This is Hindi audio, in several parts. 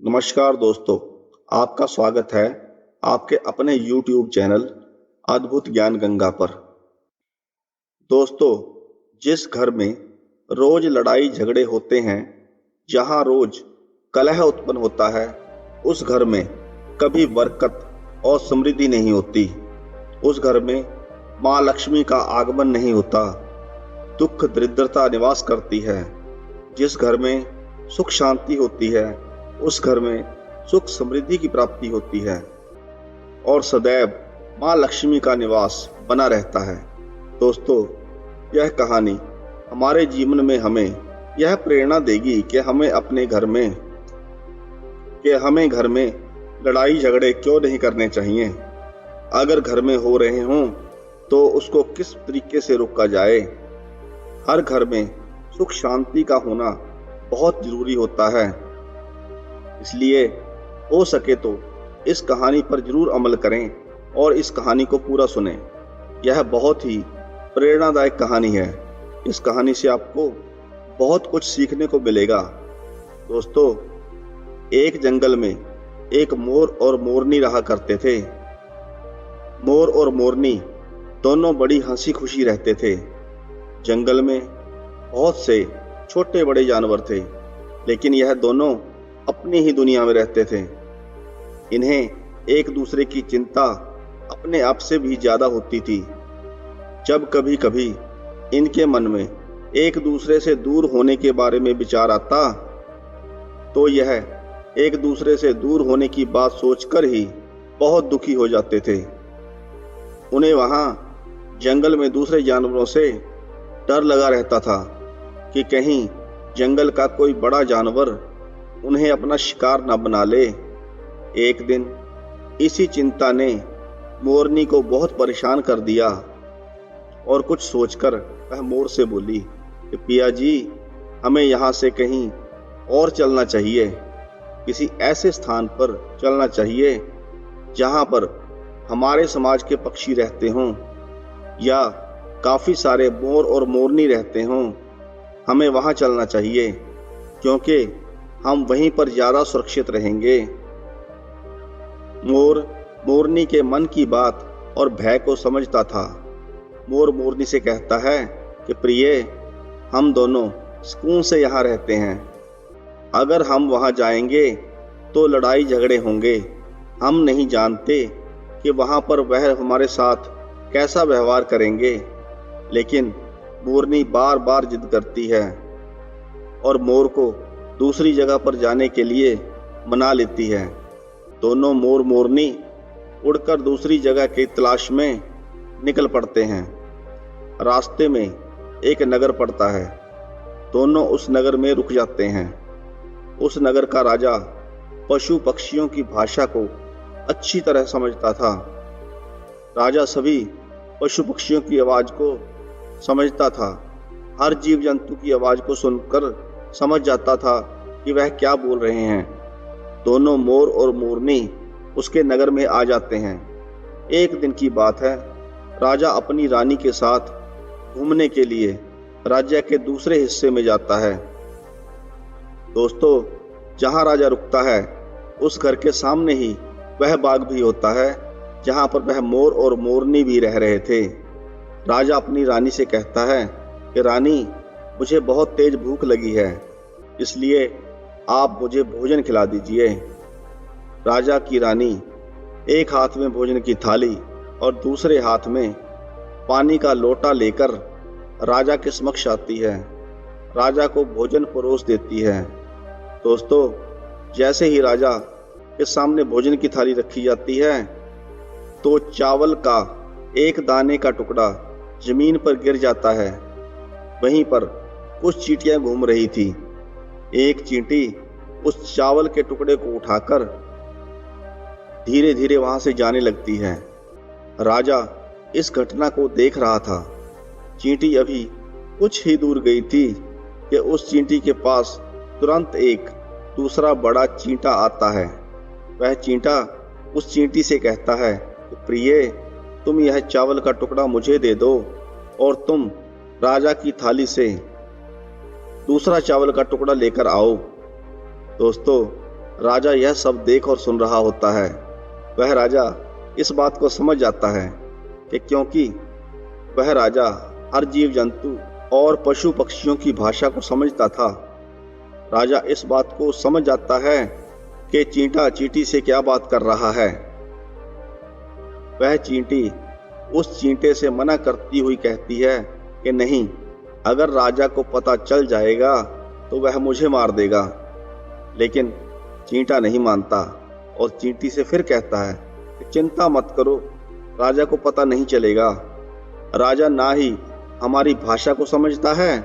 नमस्कार दोस्तों, आपका स्वागत है आपके अपने YouTube चैनल अद्भुत ज्ञान गंगा पर। दोस्तों, जिस घर में रोज लड़ाई झगड़े होते हैं, जहां रोज कलह उत्पन्न होता है, उस घर में कभी बरकत और समृद्धि नहीं होती। उस घर में माँ लक्ष्मी का आगमन नहीं होता, दुख दरिद्रता निवास करती है। जिस घर में सुख शांति होती है, उस घर में सुख समृद्धि की प्राप्ति होती है और सदैव माँ लक्ष्मी का निवास बना रहता है। दोस्तों, यह कहानी हमारे जीवन में हमें यह प्रेरणा देगी कि हमें घर में लड़ाई झगड़े क्यों नहीं करने चाहिए। अगर घर में हो रहे हों तो उसको किस तरीके से रोका जाए। हर घर में सुख शांति का होना बहुत जरूरी होता है। इसलिए हो सके तो इस कहानी पर जरूर अमल करें और इस कहानी को पूरा सुनें। यह बहुत ही प्रेरणादायक कहानी है। इस कहानी से आपको बहुत कुछ सीखने को मिलेगा। दोस्तों, एक जंगल में एक मोर और मोरनी रहा करते थे। मोर और मोरनी दोनों बड़ी हंसी खुशी रहते थे। जंगल में बहुत से छोटे बड़े जानवर थे, लेकिन यह दोनों अपनी ही दुनिया में रहते थे। इन्हें एक दूसरे की चिंता अपने आप से भी ज्यादा होती थी। जब कभी कभी इनके मन में एक दूसरे से दूर होने के बारे में विचार आता, तो यह एक दूसरे से दूर होने की बात सोचकर ही बहुत दुखी हो जाते थे। उन्हें वहां जंगल में दूसरे जानवरों से डर लगा रहता था कि कहीं जंगल का कोई बड़ा जानवर उन्हें अपना शिकार न बना ले। एक दिन इसी चिंता ने मोरनी को बहुत परेशान कर दिया और कुछ सोचकर वह मोर से बोली कि पिया जी, हमें यहाँ से कहीं और चलना चाहिए। किसी ऐसे स्थान पर चलना चाहिए जहाँ पर हमारे समाज के पक्षी रहते हों या काफी सारे मोर और मोरनी रहते हों। हमें वहाँ चलना चाहिए क्योंकि हम वहीं पर ज्यादा सुरक्षित रहेंगे। मोर मोरनी के मन की बात और भय को समझता था। मोर मोरनी से कहता है कि प्रिय, हम दोनों सुकून से यहाँ रहते हैं। अगर हम वहाँ जाएंगे तो लड़ाई झगड़े होंगे। हम नहीं जानते कि वहाँ पर वह हमारे साथ कैसा व्यवहार करेंगे। लेकिन मोरनी बार बार जिद करती है और मोर को दूसरी जगह पर जाने के लिए मना लेती है। दोनों मोर मोरनी उड़कर दूसरी जगह की तलाश में निकल पड़ते हैं। रास्ते में एक नगर पड़ता है। दोनों उस नगर में रुक जाते हैं। उस नगर का राजा पशु पक्षियों की भाषा को अच्छी तरह समझता था। राजा सभी पशु पक्षियों की आवाज को समझता था। हर जीव जंतु की आवाज को सुनकर समझ जाता था कि वह क्या बोल रहे हैं। दोनों मोर और मोरनी उसके नगर में आ जाते हैं। एक दिन की बात है। राजा अपनी रानी के साथ घूमने के लिए राज्य के दूसरे हिस्से में जाता है। दोस्तों, जहां राजा रुकता है उस घर के सामने ही वह बाग भी होता है जहां पर वह मोर और मोरनी भी रह रहे थे। राजा अपनी रानी से कहता है कि रानी, मुझे बहुत तेज भूख लगी है, इसलिए आप मुझे भोजन खिला दीजिए। राजा की रानी एक हाथ में भोजन की थाली और दूसरे हाथ में पानी का लोटा लेकर राजा के समक्ष आती है। राजा को भोजन परोस देती है। दोस्तों, जैसे ही राजा के सामने भोजन की थाली रखी जाती है तो चावल का एक दाने का टुकड़ा जमीन पर गिर जाता है। वहीं पर कुछ चींटियां घूम रही थी। एक चींटी उस चावल के टुकड़े को उठाकर धीरे धीरे वहां से जाने लगती है। राजा इस घटना को देख रहा था। चींटी अभी कुछ ही दूर गई थी कि उस चींटी के पास तुरंत एक दूसरा बड़ा चींटा आता है। वह चींटा उस चींटी से कहता है, प्रिय, तुम यह चावल का टुकड़ा मुझे दे दो और तुम राजा की थाली से दूसरा चावल का टुकड़ा लेकर आओ। दोस्तों, राजा यह सब देख और सुन रहा होता है। वह राजा इस बात को समझ जाता है कि क्योंकि वह राजा हर जीव जंतु और पशु पक्षियों की भाषा को समझता था, राजा इस बात को समझ जाता है कि चींटा चींटी से क्या बात कर रहा है। वह चींटी उस चींटे से मना करती हुई कहती है कि नहीं, अगर राजा को पता चल जाएगा तो वह मुझे मार देगा। लेकिन चींटा नहीं मानता और चींटी से फिर कहता है कि चिंता मत करो, राजा को पता नहीं चलेगा। राजा ना ही हमारी भाषा को समझता है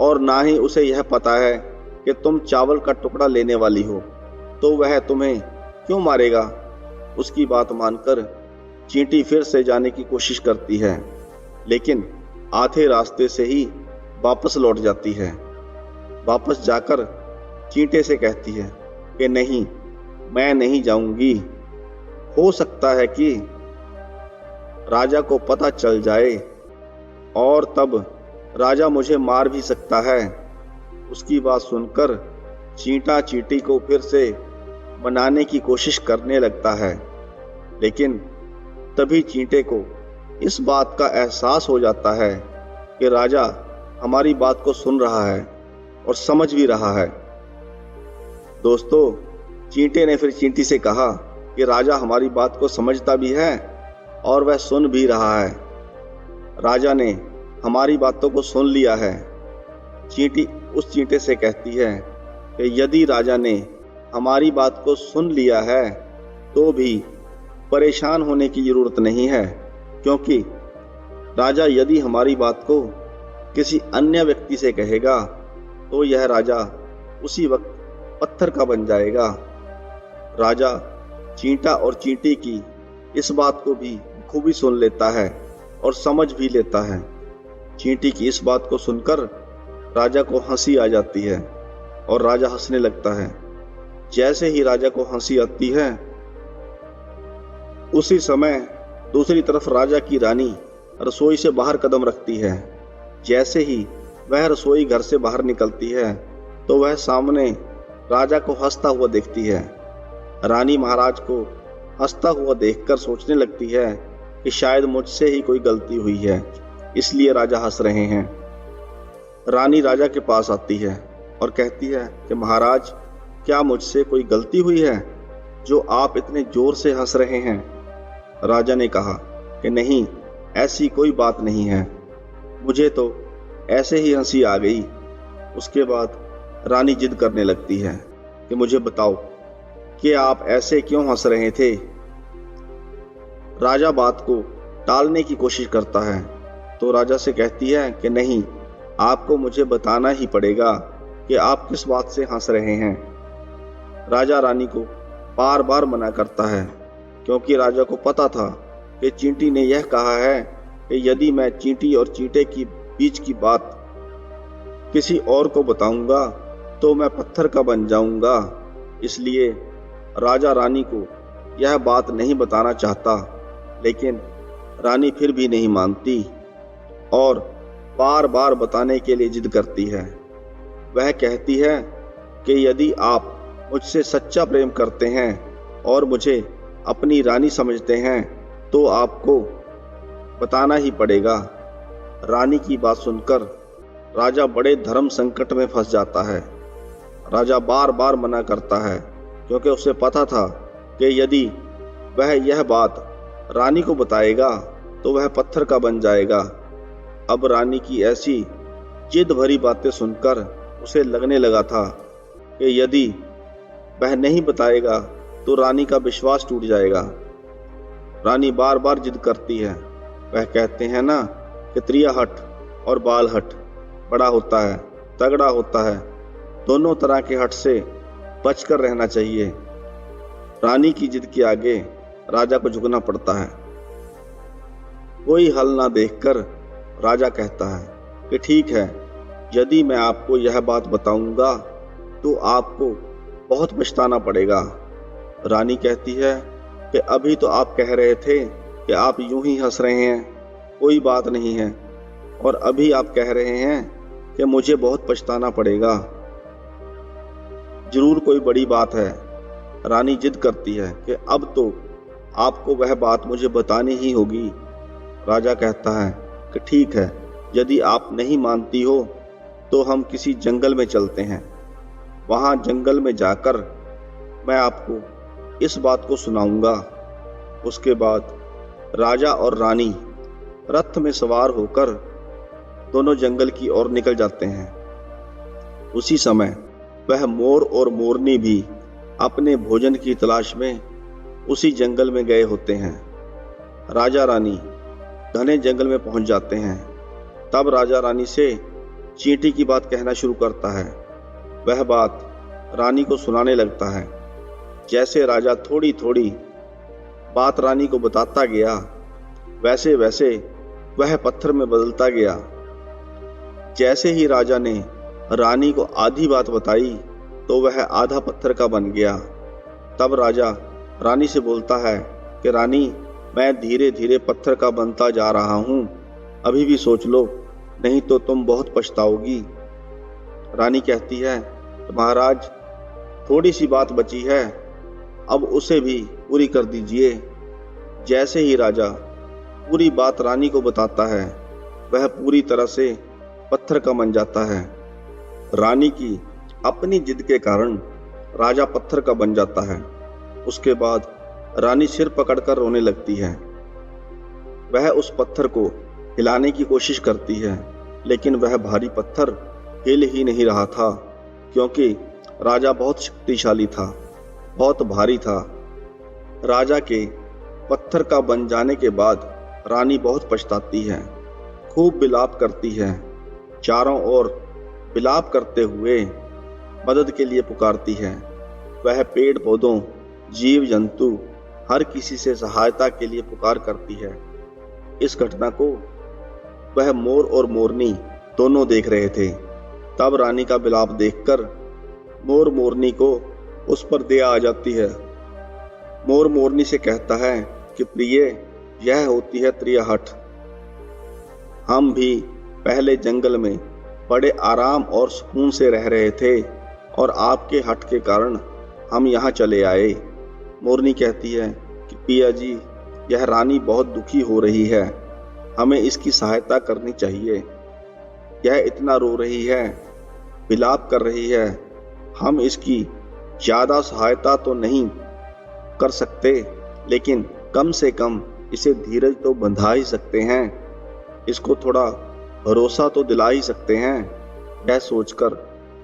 और ना ही उसे यह पता है कि तुम चावल का टुकड़ा लेने वाली हो, तो वह तुम्हें क्यों मारेगा। उसकी बात मानकर चींटी फिर से जाने की कोशिश करती है, लेकिन आधे रास्ते से ही वापस लौट जाती है। वापस जाकर चींटे से कहती है कि नहीं, मैं नहीं जाऊंगी। हो सकता है कि राजा को पता चल जाए और तब राजा मुझे मार भी सकता है। उसकी बात सुनकर चींटा चींटी को फिर से मनाने की कोशिश करने लगता है, लेकिन तभी चींटे को इस बात का एहसास हो जाता है कि राजा हमारी बात को सुन रहा है और समझ भी रहा है। दोस्तों, चींटे ने फिर चींटी से कहा कि राजा हमारी बात को समझता भी है और वह सुन भी रहा है। राजा ने हमारी बातों को सुन लिया है। चींटी उस चींटे से कहती है कि यदि राजा ने हमारी बात को सुन लिया है तो भी परेशान होने की जरूरत नहीं है, क्योंकि राजा यदि हमारी बात को किसी अन्य व्यक्ति से कहेगा तो यह राजा उसी वक्त पत्थर का बन जाएगा। राजा चींटा और चींटी की इस बात को भी खूबी सुन लेता है और समझ भी लेता है। चींटी की इस बात को सुनकर राजा को हंसी आ जाती है और राजा हंसने लगता है। जैसे ही राजा को हंसी आती है, उसी समय दूसरी तरफ राजा की रानी रसोई से बाहर कदम रखती है। जैसे ही वह रसोई घर से बाहर निकलती है तो वह सामने राजा को हंसता हुआ देखती है। रानी महाराज को हंसता हुआ देखकर सोचने लगती है कि शायद मुझसे ही कोई गलती हुई है, इसलिए राजा हंस रहे हैं। रानी राजा के पास आती है और कहती है कि महाराज, क्या मुझसे कोई गलती हुई है जो आप इतने जोर से हंस रहे हैं। राजा ने कहा कि नहीं, ऐसी कोई बात नहीं है, मुझे तो ऐसे ही हंसी आ गई। उसके बाद रानी जिद करने लगती है कि मुझे बताओ कि आप ऐसे क्यों हंस रहे थे। राजा बात को टालने की कोशिश करता है तो राजा से कहती है कि नहीं, आपको मुझे बताना ही पड़ेगा कि आप किस बात से हंस रहे हैं। राजा रानी को बार बार मना करता है, क्योंकि राजा को पता था कि चींटी ने यह कहा है कि यदि मैं चींटी और चींटे की बीच की बात किसी और को बताऊंगा तो मैं पत्थर का बन जाऊंगा। इसलिए राजा रानी को यह बात नहीं बताना चाहता, लेकिन रानी फिर भी नहीं मानती और बार बार बताने के लिए जिद करती है। वह कहती है कि यदि आप मुझसे सच्चा प्रेम करते हैं और मुझे अपनी रानी समझते हैं तो आपको बताना ही पड़ेगा। रानी की बात सुनकर राजा बड़े धर्म संकट में फंस जाता है। राजा बार बार मना करता है, क्योंकि उसे पता था कि यदि वह यह बात रानी को बताएगा तो वह पत्थर का बन जाएगा। अब रानी की ऐसी जिद भरी बातें सुनकर उसे लगने लगा था कि यदि वह नहीं बताएगा तो रानी का विश्वास टूट जाएगा। रानी बार बार जिद करती है। वह कहते हैं ना कि त्रिया हट और बाल हट, बड़ा होता है, तगड़ा होता है, दोनों तरह के हट से बचकर रहना चाहिए। रानी की जिद के आगे राजा को झुकना पड़ता है। कोई हल ना देखकर राजा कहता है कि ठीक है, यदि मैं आपको यह बात बताऊंगा तो आपको बहुत पछताना पड़ेगा। रानी कहती है कि अभी तो आप कह रहे थे कि आप यूं ही हंस रहे हैं, कोई बात नहीं है, और अभी आप कह रहे हैं कि मुझे बहुत पछताना पड़ेगा। जरूर कोई बड़ी बात है। रानी जिद करती है कि अब तो आपको वह बात मुझे बतानी ही होगी। राजा कहता है कि ठीक है, यदि आप नहीं मानती हो तो हम किसी जंगल में चलते हैं। वहां जंगल में जाकर मैं आपको इस बात को सुनाऊंगा। उसके बाद राजा और रानी रथ में सवार होकर दोनों जंगल की ओर निकल जाते हैं। उसी समय वह मोर और मोरनी भी अपने भोजन की तलाश में उसी जंगल में गए होते हैं। राजा रानी घने जंगल में पहुंच जाते हैं। तब राजा रानी से चींटी की बात कहना शुरू करता है। वह बात रानी को सुनाने लगता है। जैसे राजा थोड़ी थोड़ी बात रानी को बताता गया, वैसे वैसे वह पत्थर में बदलता गया। जैसे ही राजा ने रानी को आधी बात बताई तो वह आधा पत्थर का बन गया। तब राजा रानी से बोलता है कि रानी, मैं धीरे धीरे पत्थर का बनता जा रहा हूं, अभी भी सोच लो, नहीं तो तुम बहुत पछताओगी। रानी कहती है, महाराज थोड़ी सी बात बची है, अब उसे भी पूरी कर दीजिए। जैसे ही राजा पूरी बात रानी को बताता है, वह पूरी तरह से पत्थर का बन जाता है। रानी की अपनी जिद के कारण राजा पत्थर का बन जाता है। उसके बाद रानी सिर पकड़कर रोने लगती है। वह उस पत्थर को हिलाने की कोशिश करती है, लेकिन वह भारी पत्थर हिल ही नहीं रहा था, क्योंकि राजा बहुत शक्तिशाली था, बहुत भारी था। राजा के पत्थर का बन जाने के बाद रानी बहुत पछताती है, खूब विलाप करती है, चारों ओर विलाप करते हुए मदद के लिए पुकारती है। वह पेड़ पौधों, जीव जंतु, हर किसी से सहायता के लिए पुकार करती है। इस घटना को वह मोर और मोरनी दोनों देख रहे थे। तब रानी का विलाप देखकर मोर मोरनी को उस पर दया आ जाती है। मोर मोरनी से कहता है कि प्रिय, यह होती है त्रियाहट। हम भी पहले जंगल में बड़े आराम और सुकून से रह रहे थे और आपके हट के कारण हम यहाँ चले आए। मोरनी कहती है कि पिया जी, यह रानी बहुत दुखी हो रही है, हमें इसकी सहायता करनी चाहिए। यह इतना रो रही है, विलाप कर रही है, हम इसकी ज्यादा सहायता तो नहीं कर सकते, लेकिन कम से कम इसे धीरज तो बंधा ही सकते हैं, इसको थोड़ा भरोसा तो दिला ही सकते हैं। यह सोचकर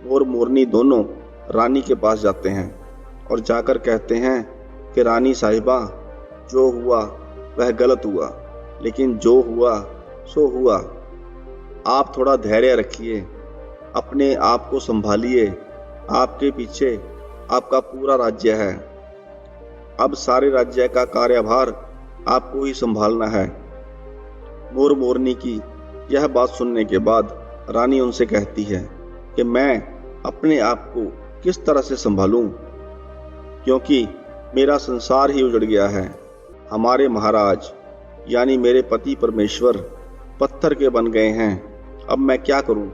मोर मोरनी दोनों रानी के पास जाते हैं और जाकर कहते हैं कि रानी साहिबा, जो हुआ वह गलत हुआ, लेकिन जो हुआ सो हुआ। आप थोड़ा धैर्य रखिए, अपने आप को संभालिए, आपके पीछे आपका पूरा राज्य है। अब सारे राज्य का कार्यभार आपको ही संभालना है। मोर मोरनी की यह बात सुनने के बाद रानी उनसे कहती है कि मैं अपने आप को किस तरह से संभालूं, क्योंकि मेरा संसार ही उजड़ गया है। हमारे महाराज यानी मेरे पति परमेश्वर पत्थर के बन गए हैं, अब मैं क्या करूं?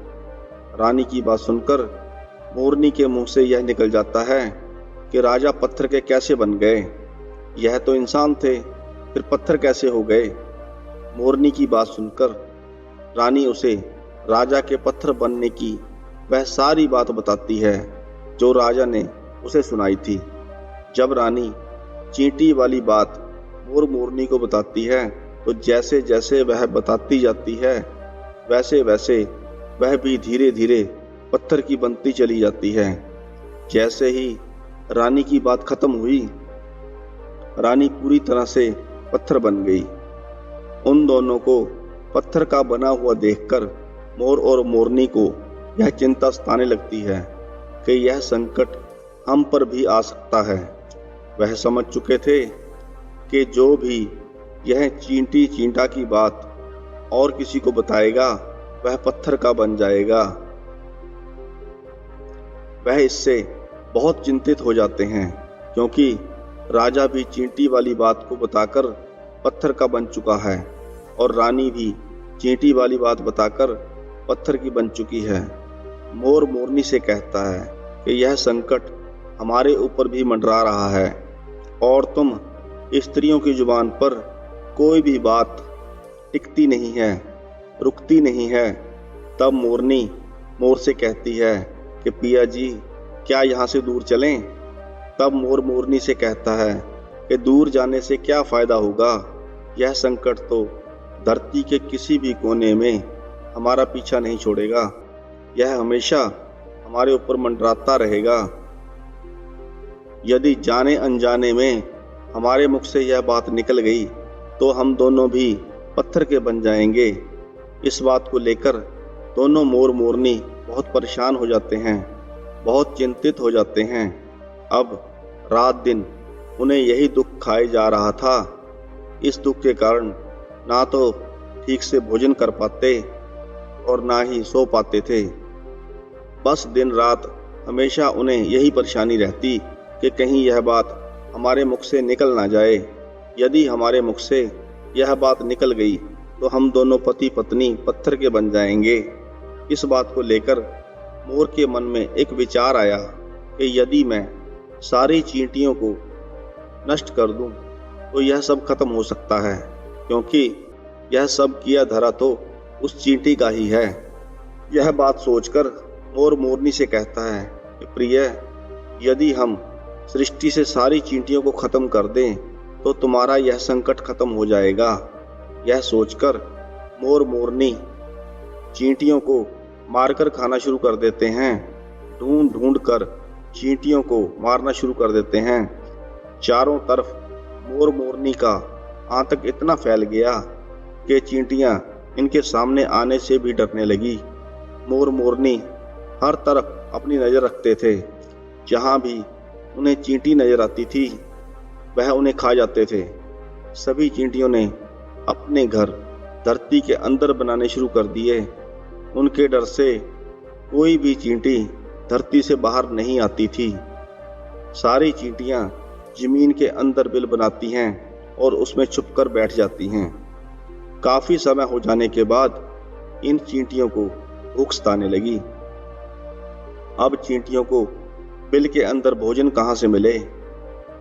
रानी की बात सुनकर मोरनी के मुंह से यह निकल जाता है कि राजा पत्थर के कैसे बन गए? यह तो इंसान थे, फिर पत्थर कैसे हो गए? मोरनी की बात सुनकर रानी उसे राजा के पत्थर बनने की वह सारी बात बताती है जो राजा ने उसे सुनाई थी। जब रानी चींटी वाली बात मोर मोरनी को बताती है, तो जैसे जैसे वह बताती जाती है, वैसे वैसे वह भी धीरे धीरे पत्थर की बनती चली जाती है। जैसे ही रानी की बात खत्म हुई, रानी पूरी तरह से पत्थर बन गई। उन दोनों को पत्थर का बना हुआ देखकर मोर और मोरनी को यह चिंता सताने लगती है कि यह संकट हम पर भी आ सकता है। वह समझ चुके थे कि जो भी यह चींटी चींटा की बात और किसी को बताएगा, वह पत्थर का बन जाएगा। वह इससे बहुत चिंतित हो जाते हैं, क्योंकि राजा भी चींटी वाली बात को बताकर पत्थर का बन चुका है और रानी भी चींटी वाली बात बताकर पत्थर की बन चुकी है। मोर मोरनी से कहता है कि यह संकट हमारे ऊपर भी मंडरा रहा है और तुम स्त्रियों की जुबान पर कोई भी बात टिकती नहीं है, रुकती नहीं है। तब मोरनी मोर से कहती है कि पिया जी, क्या यहाँ से दूर चलें? तब मोर मोरनी से कहता है कि दूर जाने से क्या फ़ायदा होगा? यह संकट तो धरती के किसी भी कोने में हमारा पीछा नहीं छोड़ेगा। यह हमेशा हमारे ऊपर मंडराता रहेगा। यदि जाने अनजाने में हमारे मुख से यह बात निकल गई तो हम दोनों भी पत्थर के बन जाएंगे। इस बात को लेकर दोनों मोर मोरनी बहुत परेशान हो जाते हैं, बहुत चिंतित हो जाते हैं। अब रात दिन उन्हें यही दुख खाए जा रहा था। इस दुख के कारण ना तो ठीक से भोजन कर पाते और ना ही सो पाते थे। बस दिन रात हमेशा उन्हें यही परेशानी रहती कि कहीं यह बात हमारे मुख से निकल ना जाए। यदि हमारे मुख से यह बात निकल गई तो हम दोनों पति पत्नी पत्थर के बन जाएंगे। इस बात को लेकर मोर के मन में एक विचार आया कि यदि मैं सारी चींटियों को नष्ट कर दूं तो यह सब खत्म हो सकता है, क्योंकि यह सब किया धरा तो उस चींटी का ही है। यह बात सोचकर मोर मोरनी से कहता है कि प्रिय, यदि हम सृष्टि से सारी चींटियों को खत्म कर दें तो तुम्हारा यह संकट खत्म हो जाएगा। यह सोचकर मोर मोरनी चींटियों को मारकर खाना शुरू कर देते हैं। ढूंढ ढूंढ कर चींटियों को मारना शुरू कर देते हैं। चारों तरफ मोर मोरनी का आतंक इतना फैल गया कि चींटियां इनके सामने आने से भी डरने लगी। मोर मोरनी हर तरफ अपनी नज़र रखते थे। जहाँ भी उन्हें चींटी नजर आती थी वह उन्हें खा जाते थे। सभी चींटियों ने अपने घर धरती के अंदर बनाने शुरू कर दिए। उनके डर से कोई भी चींटी धरती से बाहर नहीं आती थी। सारी चींटियां जमीन के अंदर बिल बनाती हैं और उसमें छुपकर बैठ जाती हैं। काफी समय हो जाने के बाद इन चींटियों को भूख सताने लगी। अब चींटियों को बिल के अंदर भोजन कहाँ से मिले,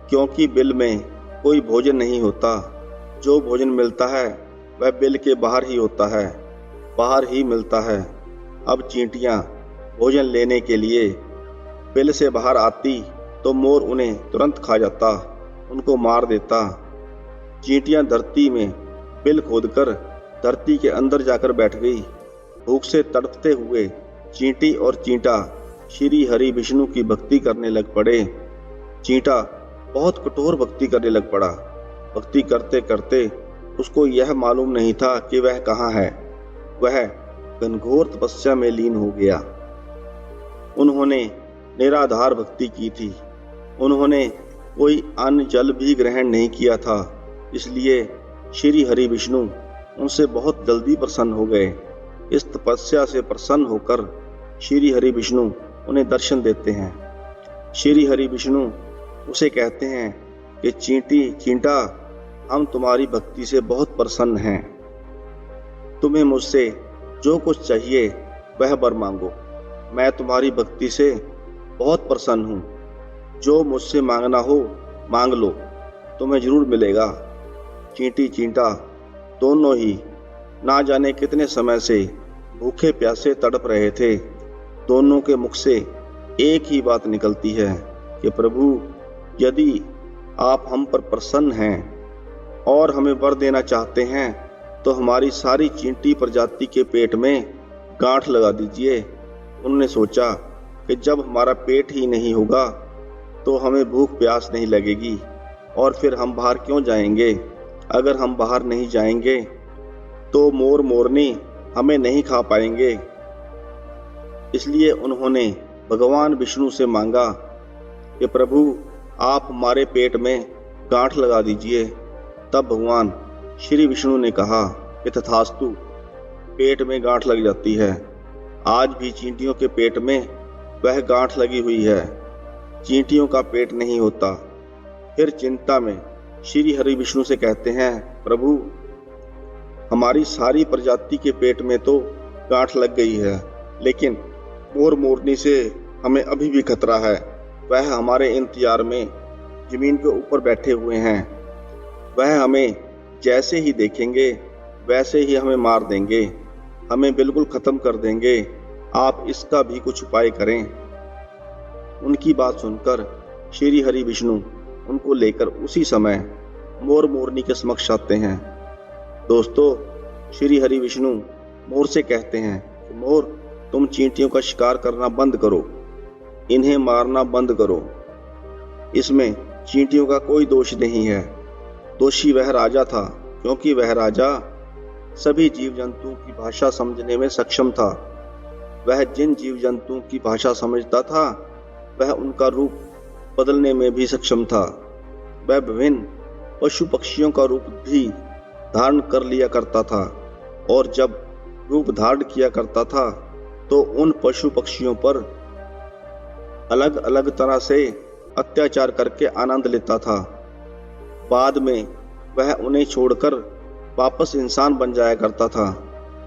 क्योंकि बिल में कोई भोजन नहीं होता। जो भोजन मिलता है वह बिल के बाहर ही होता है, बाहर ही मिलता है। अब चींटियां भोजन लेने के लिए बिल से बाहर आती तो मोर उन्हें तुरंत खा जाता, उनको मार देता। चींटियां धरती में बिल खोदकर धरती के अंदर जाकर बैठ गई। भूख से तड़पते हुए चींटी और चींटा श्री हरि विष्णु की भक्ति करने लग पड़े। चींटा बहुत कठोर भक्ति करने लग पड़ा। भक्ति करते करते उसको यह मालूम नहीं था कि वह कहाँ है। वह घनघोर तपस्या में लीन हो गया। उन्होंने निराधार भक्ति की थी। उन्होंने कोई अन्न जल भी ग्रहण नहीं किया था। इसलिए श्री हरि विष्णु उनसे बहुत जल्दी प्रसन्न हो गए। इस तपस्या से प्रसन्न होकर श्री हरि विष्णु उन्हें दर्शन देते हैं। श्री हरि विष्णु उसे कहते हैं कि चींटा, हम तुम्हारी भक्ति से बहुत प्रसन्न हैं। तुम्हें मुझसे जो कुछ चाहिए वह वर मांगो। मैं तुम्हारी भक्ति से बहुत प्रसन्न हूँ। जो मुझसे मांगना हो मांग लो, तुम्हें जरूर मिलेगा। चींटी चींटा दोनों ही ना जाने कितने समय से भूखे प्यासे तड़प रहे थे। दोनों के मुख से एक ही बात निकलती है कि प्रभु, यदि आप हम पर प्रसन्न हैं और हमें वर देना चाहते हैं तो हमारी सारी चींटी प्रजाति के पेट में गांठ लगा दीजिए। उन्होंने सोचा कि जब हमारा पेट ही नहीं होगा तो हमें भूख प्यास नहीं लगेगी और फिर हम बाहर क्यों जाएंगे। अगर हम बाहर नहीं जाएंगे तो मोर मोरनी हमें नहीं खा पाएंगे। इसलिए उन्होंने भगवान विष्णु से मांगा कि प्रभु, आप हमारे पेट में गांठ लगा दीजिए। तब भगवान श्री विष्णु ने कहा कि तथास्तु, पेट में गांठ लग जाती है। आज भी चींटियों के पेट में वह गांठ लगी हुई है। चींटियों का पेट नहीं होता। फिर चिंता में श्री हरि विष्णु से कहते हैं, प्रभु, हमारी सारी प्रजाति के पेट में तो गांठ लग गई है, लेकिन मोर मोरनी से हमें अभी भी खतरा है। वह हमारे इंतजार में जमीन के ऊपर बैठे हुए हैं। वह हमें जैसे ही देखेंगे वैसे ही हमें मार देंगे, हमें बिल्कुल खत्म कर देंगे। आप इसका भी कुछ उपाय करें। उनकी बात सुनकर श्री हरि विष्णु उनको लेकर उसी समय मोर मोरनी के समक्ष आते हैं। दोस्तों, श्री हरि विष्णु मोर से कहते हैं कि मोर, तुम चींटियों का शिकार करना बंद करो, इन्हें मारना बंद करो। इसमें चींटियों का कोई दोष नहीं है। दोषी वह राजा था, क्योंकि वह राजा सभी जीव जंतुओं की भाषा समझने में सक्षम था। वह जिन जीव जंतुओं की भाषा समझता था वह उनका रूप बदलने में भी सक्षम था। वह विभिन्न पशु पक्षियों का रूप भी धारण कर लिया करता था, और जब रूप धारण किया करता था तो उन पशु पक्षियों पर अलग अलग तरह से अत्याचार करके आनंद लेता था। बाद में वह उन्हें छोड़कर वापस इंसान बन जाया करता था।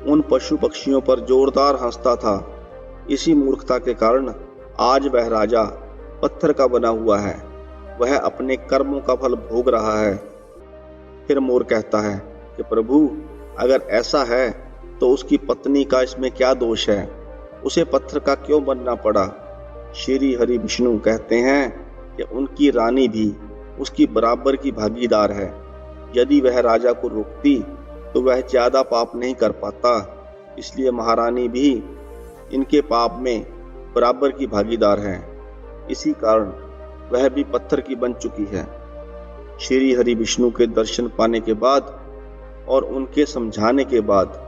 उन पशु पक्षियों पर जोरदार हंसता था। इसी मूर्खता के कारण आज वह राजा पत्थर का बना हुआ है। वह अपने कर्मों का फल भोग रहा है। फिर मोर कहता है कि प्रभु, अगर ऐसा है तो उसकी पत्नी का इसमें क्या दोष है? उसे पत्थर का क्यों बनना पड़ा? श्री हरि विष्णु कहते हैं कि उनकी रानी भी उसकी बराबर की भागीदार है। यदि वह राजा को रोकती तो वह ज्यादा पाप नहीं कर पाता, इसलिए महारानी भी इनके पाप में बराबर की भागीदार है। इसी कारण वह भी पत्थर की बन चुकी है। श्री हरि विष्णु के दर्शन पाने के बाद और उनके समझाने के बाद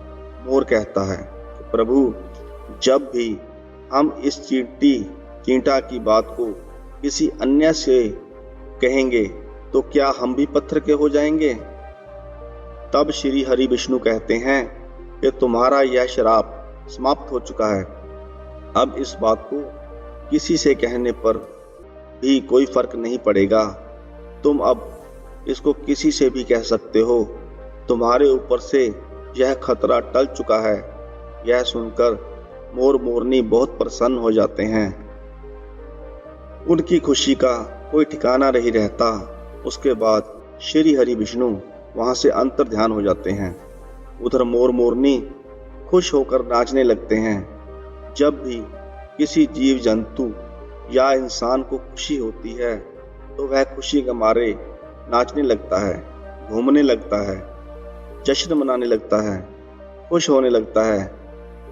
मोर कहता है कि प्रभु, जब भी हम इस चींटा की बात को किसी अन्य से कहेंगे तो क्या हम भी पत्थर के हो जाएंगे? तब श्री हरि विष्णु कहते हैं कि तुम्हारा यह श्राप समाप्त हो चुका है। अब इस बात को किसी से कहने पर भी कोई फर्क नहीं पड़ेगा। तुम अब इसको किसी से भी कह सकते हो। तुम्हारे ऊपर से यह खतरा टल चुका है। यह सुनकर मोर मोरनी बहुत प्रसन्न हो जाते हैं। उनकी खुशी का कोई ठिकाना नहीं रहता। उसके बाद श्री हरि विष्णु वहां से अंतर ध्यान हो जाते हैं। उधर मोर मोरनी खुश होकर नाचने लगते हैं। जब भी किसी जीव जंतु या इंसान को खुशी होती है तो वह खुशी के मारे नाचने लगता है, घूमने लगता है, जश्न मनाने लगता है, खुश होने लगता है।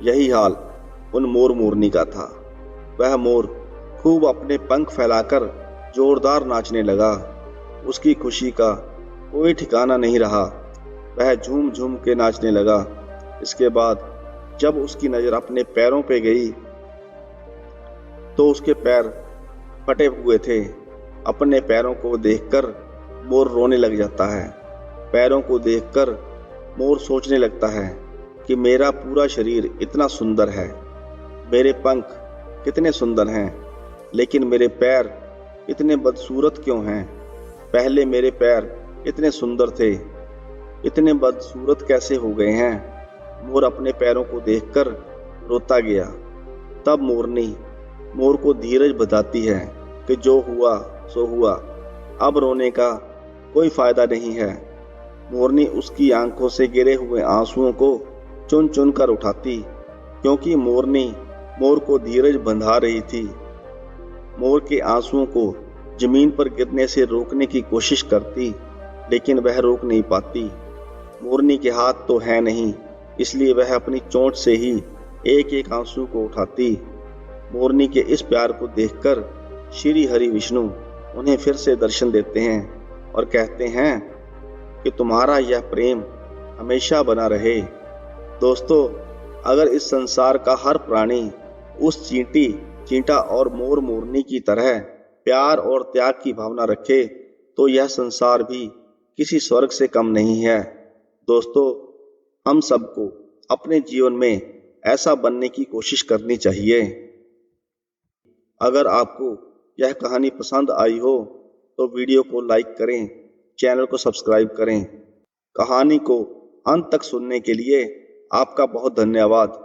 यही हाल उन मोर मोरनी का था। वह मोर खूब अपने पंख फैलाकर जोरदार नाचने लगा। उसकी खुशी का कोई ठिकाना नहीं रहा। वह झूम झूम के नाचने लगा। इसके बाद जब उसकी नजर अपने पैरों पे गई तो उसके पैर फटे हुए थे। अपने पैरों को देखकर मोर रोने लग जाता है। पैरों को देखकर मोर सोचने लगता है कि मेरा पूरा शरीर इतना सुंदर है, मेरे पंख कितने सुंदर हैं, लेकिन मेरे पैर इतने बदसूरत क्यों हैं? पहले मेरे पैर इतने सुंदर थे, इतने बदसूरत कैसे हो गए हैं? मोर अपने पैरों को देखकर रोता गया। तब मोरनी मोर को धीरज बधाती है कि जो हुआ सो हुआ, अब रोने का कोई फायदा नहीं है। मोरनी उसकी आंखों से गिरे हुए आंसुओं को चुन चुन कर उठाती, क्योंकि मोरनी मोर को धीरज बंधा रही थी। मोर के आंसुओं को जमीन पर गिरने से रोकने की कोशिश करती, लेकिन वह रोक नहीं पाती। मोरनी के हाथ तो है नहीं, इसलिए वह अपनी चोंच से ही एक एक आंसू को उठाती। मोरनी के इस प्यार को देखकर श्री हरि विष्णु उन्हें फिर से दर्शन देते हैं और कहते हैं कि तुम्हारा यह प्रेम हमेशा बना रहे। दोस्तों, अगर इस संसार का हर प्राणी उस चींटा और मोर मोरनी की तरह प्यार और त्याग की भावना रखे तो यह संसार भी किसी स्वर्ग से कम नहीं है। दोस्तों, हम सबको अपने जीवन में ऐसा बनने की कोशिश करनी चाहिए। अगर आपको यह कहानी पसंद आई हो तो वीडियो को लाइक करें, चैनल को सब्सक्राइब करें। कहानी को अंत तक सुनने के लिए आपका बहुत धन्यवाद।